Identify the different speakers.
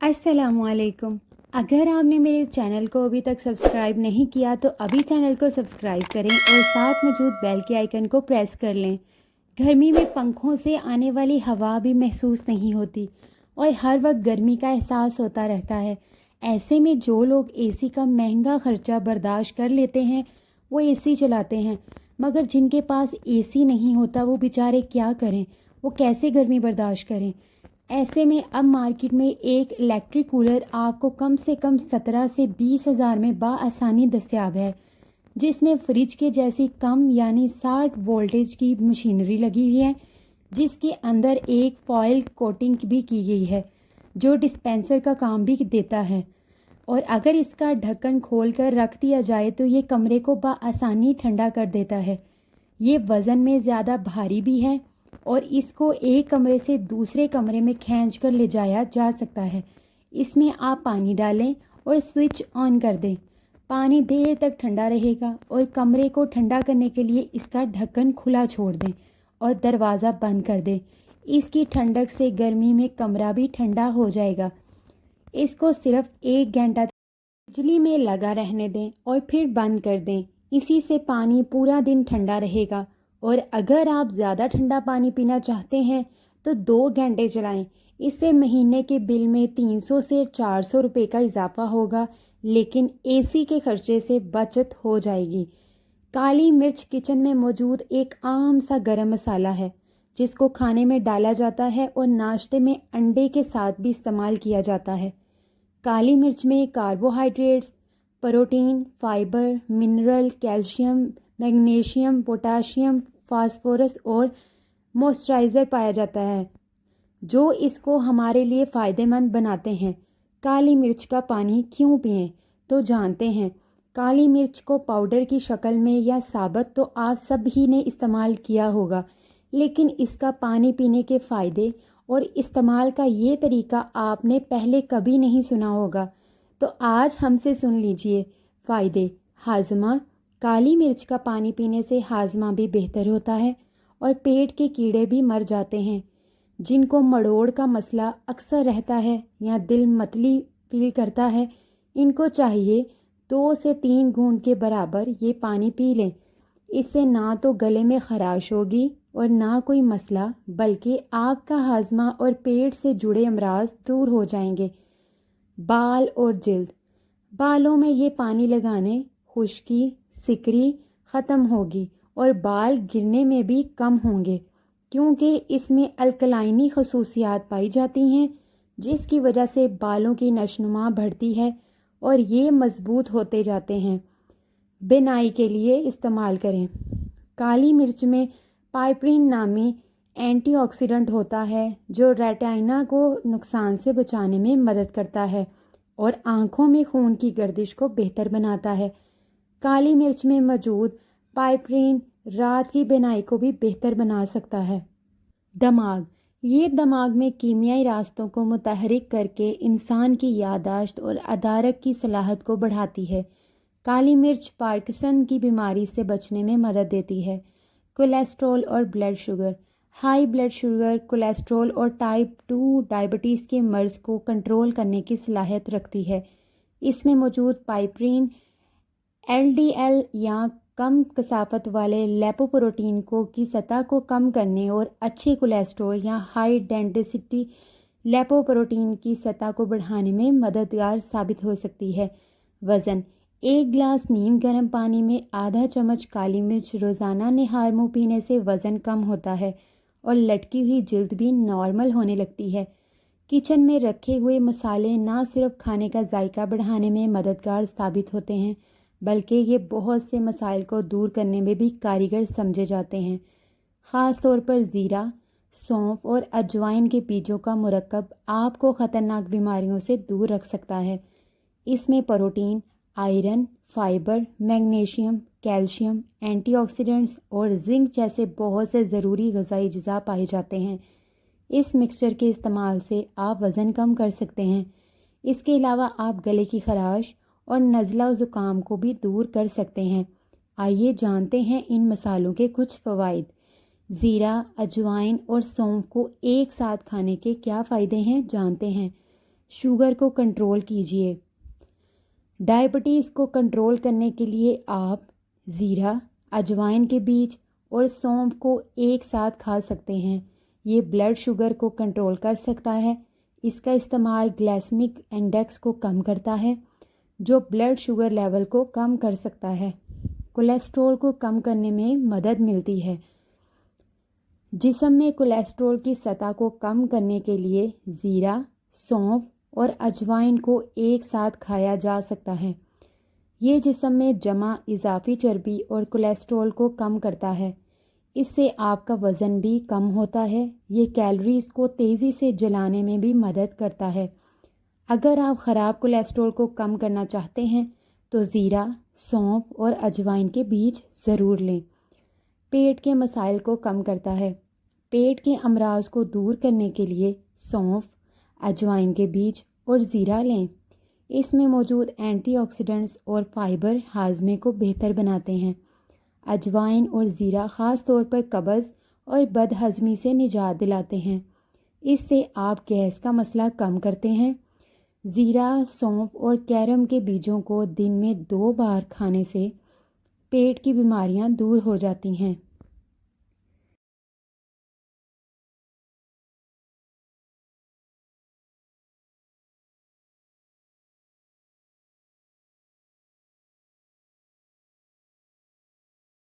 Speaker 1: अस्सलाम वालेकुम। अगर आपने मेरे चैनल को अभी तक सब्सक्राइब नहीं किया तो अभी चैनल को सब्सक्राइब करें और साथ मौजूद बेल के आइकन को प्रेस कर लें। गर्मी में पंखों से आने वाली हवा भी महसूस नहीं होती और हर वक्त गर्मी का एहसास होता रहता है। ऐसे में जो लोग एसी का महंगा खर्चा बर्दाश्त कर लेते हैं वो एसी चलाते हैं, मगर जिनके पास एसी नहीं होता वो बेचारे क्या करें, वो कैसे गर्मी बर्दाश्त करें। ऐसे में अब मार्केट में एक इलेक्ट्रिक कूलर आपको कम से कम 17 से 20 हज़ार में बाआसानी दस्तयाब है, जिसमें फ्रिज के जैसी कम यानी 60 वोल्टेज की मशीनरी लगी हुई है, जिसके अंदर एक फॉयल कोटिंग भी की गई है जो डिस्पेंसर का काम भी देता है। और अगर इसका ढक्कन खोल कर रख दिया जाए तो ये कमरे को बाआसानी ठंडा कर देता है। ये वज़न में ज़्यादा भारी भी है और इसको एक कमरे से दूसरे कमरे में खींच कर ले जाया जा सकता है। इसमें आप पानी डालें और स्विच ऑन कर दें। पानी देर तक ठंडा रहेगा और कमरे को ठंडा करने के लिए इसका ढक्कन खुला छोड़ दें और दरवाज़ा बंद कर दें। इसकी ठंडक से गर्मी में कमरा भी ठंडा हो जाएगा। इसको सिर्फ 1 घंटा बिजली में लगा रहने दें और फिर बंद कर दें। इसी से पानी पूरा दिन ठंडा रहेगा। और अगर आप ज़्यादा ठंडा पानी पीना चाहते हैं तो 2 घंटे चलाएं। इससे महीने के बिल में 300 से 400 रुपये का इजाफा होगा, लेकिन एसी के खर्चे से बचत हो जाएगी। काली मिर्च किचन में मौजूद एक आम सा गरम मसाला है जिसको खाने में डाला जाता है और नाश्ते में अंडे के साथ भी इस्तेमाल किया जाता है। काली मिर्च में carbohydrates, protein, fibre, mineral, calcium, magnesium, potassium, phosphorus और मॉइस्चराइज़र पाया जाता है जो इसको हमारे लिए फ़ायदेमंद बनाते हैं। काली मिर्च का पानी क्यों पिएं, तो जानते हैं। काली मिर्च को पाउडर की शक्ल में या साबुत तो आप सब ही ने इस्तेमाल किया होगा, लेकिन इसका पानी पीने के फ़ायदे और इस्तेमाल का ये तरीका आपने पहले कभी नहीं सुना होगा। तो आज हमसे सुन लीजिए फ़ायदे। हाजमा। काली मिर्च का पानी पीने से हाजमा भी बेहतर होता है और पेट के कीड़े भी मर जाते हैं। जिनको मड़ोड़ का मसला अक्सर रहता है या दिल मतली फील करता है, इनको चाहिए 2 से 3 घूंट के बराबर ये पानी पी लें। इससे ना तो गले में खराश होगी और ना कोई मसला, बल्कि आपका हाजमा और पेट से जुड़े अमराज दूर हो जाएंगे। बाल और जिल्द। बालों में ये पानी लगाने खुश्की, सिकरी ख़त्म होगी और बाल गिरने में भी कम होंगे, क्योंकि इसमें अल्कलाइनी खसूसियात पाई जाती हैं जिसकी वजह से बालों की नशनुमा बढ़ती है और ये मज़बूत होते जाते हैं। बिनाई के लिए इस्तेमाल करें। काली मिर्च में पाइपरिन नामी एंटीऑक्सीडेंट होता है जो रेटिना को नुकसान से बचाने में मदद करता है और आँखों में खून की गर्दिश को बेहतर बनाता है। काली मिर्च में मौजूद पाइपरिन रात की बिनाई को भी बेहतर बना सकता है। दिमाग। ये दिमाग में कीमियाई रास्तों को मुतहरिक करके इंसान की याददाश्त और अदारक की सलाहत को बढ़ाती है। काली मिर्च पार्किंसन की बीमारी से बचने में मदद देती है। कोलेस्ट्रॉल और blood sugar. High blood sugar, cholesterol और टाइप 2 डायबिटीज़ के मर्ज़ को कंट्रोल करने की सलाहियत रखती है। इसमें मौजूद पाइपरिन एलडीएल या कम कसाफत वाले लिपोप्रोटीन को की सतह को कम करने और अच्छे कोलेस्ट्रॉल या हाई डेंसिटी लिपोप्रोटीन की सतह को बढ़ाने में मददगार साबित हो सकती है। वज़न। 1 गिलास नीम गर्म पानी में आधा चम्मच काली मिर्च रोज़ाना निहार मुँह पीने से वज़न कम होता है और लटकी हुई जिल्द भी नॉर्मल होने लगती है। किचन में रखे हुए मसाले ना सिर्फ खाने का जायका बढ़ाने में मददगार साबित होते हैं, बल्कि ये बहुत से मसाइल को दूर करने में भी कारीगर समझे जाते हैं। ख़ास तौर पर ज़ीरा, सौंफ और अजवाइन के बीजों का मुरक्कब आपको ख़तरनाक बीमारियों से दूर रख सकता है। इसमें protein, iron, fibre, magnesium, calcium, antioxidants और जिंक जैसे बहुत से ज़रूरी ग़िज़ाई अज्जा पाए जाते हैं। इस मिक्सचर के इस्तेमाल से आप वज़न कम कर सकते हैं। इसके अलावा आप गले की खराश और नज़ला और ज़ुकाम को भी दूर कर सकते हैं। आइए जानते हैं इन मसालों के कुछ फ़वाइद। ज़ीरा, अजवाइन और सौंफ को एक साथ खाने के क्या फ़ायदे हैं, जानते हैं। शुगर को कंट्रोल कीजिए। डायबिटीज़ को कंट्रोल करने के लिए आप ज़ीरा, अजवाइन के बीज और सौंफ को एक साथ खा सकते हैं। ये ब्लड शुगर को कंट्रोल कर सकता है। इसका इस्तेमाल ग्लाइसेमिक इंडेक्स को कम करता है, जो ब्लड शुगर लेवल को कम कर सकता है। कोलेस्ट्रॉल को कम करने में मदद मिलती है। जिस्म में कोलेस्ट्रॉल की सतह को कम करने के लिए ज़ीरा, सौंफ और अजवाइन को एक साथ खाया जा सकता है। ये जिस्म में जमा इजाफी चर्बी और कोलेस्ट्रॉल को कम करता है। इससे आपका वज़न भी कम होता है। ये कैलोरीज़ को तेज़ी से जलाने में भी मदद करता है। अगर आप ख़राब कोलेस्ट्रॉल को कम करना चाहते हैं तो ज़ीरा, सौंफ और अजवाइन के बीज ज़रूर लें। पेट के मसाइल को कम करता है। पेट के अमराज को दूर करने के लिए सौंफ, अजवाइन के बीज और ज़ीरा लें। इसमें मौजूद एंटीऑक्सीडेंट्स और फाइबर हाजमे को बेहतर बनाते हैं। अजवाइन और ज़ीरा ख़ास तौर पर कब्ज़ और बदहज़मी से निजात दिलाते हैं। इससे आप गैस का मसला कम करते हैं। ज़ीरा, सौंफ और कैरम के बीजों को दिन में 2 बार खाने से पेट की बीमारियां दूर हो जाती हैं।